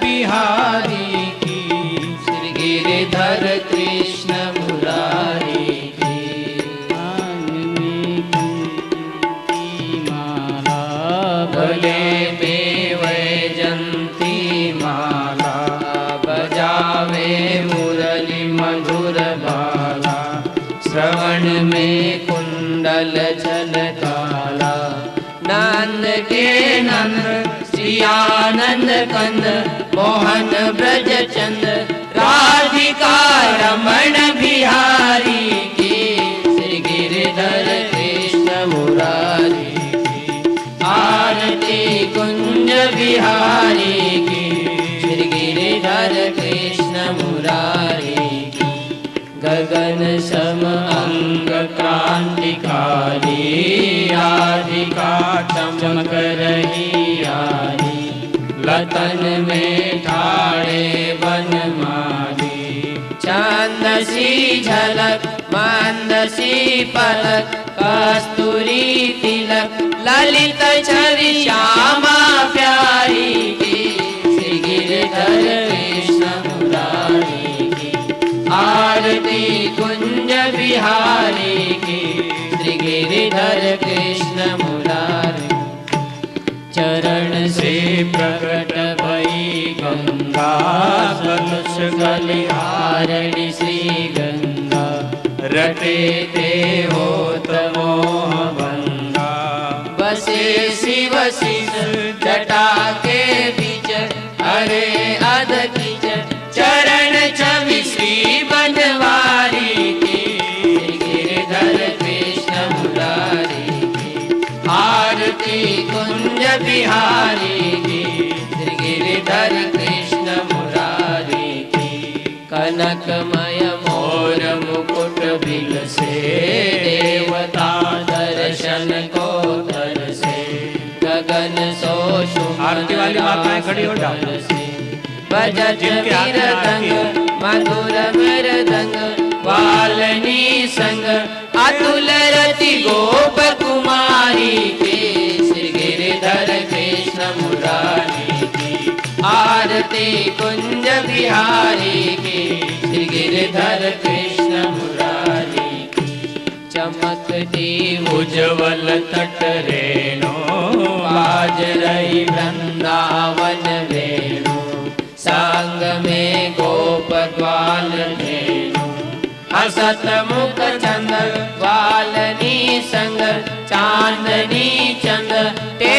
बिहारी की, श्री गिरिधर कृष्ण मुरारी की। कान में की माला, गले में वैजंती माला, बजावे मुरली मधुर बाला, श्रवण में कुंडल झलकाला। नंद के नंद श्री आनंद कंद, मोहन ब्रज चंद, राधिका रमण बिहारी की, श्री गिरिधर कृष्ण मुरारी की। आरती कुंज बिहारी की, श्री गिरिधर कृष्ण मुरारी की। गगन सम अंग क्रांतिकारी, राधिका चमक रही यारी। लतन में ठाड़े बनमाली, चांद सी झलक मंद सी पलक, कस्तूरी तिलक ललित छवि श्यामा प्यारी की, श्री गिरिधर कृष्ण मुरारी की। आरती कुंज बिहारी की, श्री गिरिधर कृष्ण मुरारी। चरण से प्रकट भई गंगा, कलुष गलिहारिणी श्री गंगा। रटे ते होत मोह भंगा, बसे शिव शिष जटा के बीच, हरे अध कीच चरण छवि श्री बनवारी की, श्री गिरिधर कृष्ण मुरारी की। आरती कुंज बिहारी की, श्री गिरिधर कृष्ण मुरारी की। कनकमय मोर मुकुट बिल से, देवता दर्शन को तरसे। गगन सो आरती वाली माताएं खड़ी हो जाओ। बजत वीरदंग मधुर मृदंग, वालनी संग अतुल रति गोप कुमारी के, श्री गिरिधर कृष्ण मुरारी की। आरती कुंज बिहारी की, श्री गिरिधर कृष्ण मुरारी की। चमकती उज्ज्वल तट रेणु, बाज रही वृंदावन वेणु। संग में गोप ग्वाल धेनु, हसत मुख चंद वालनी संग। चांदनी चंद ते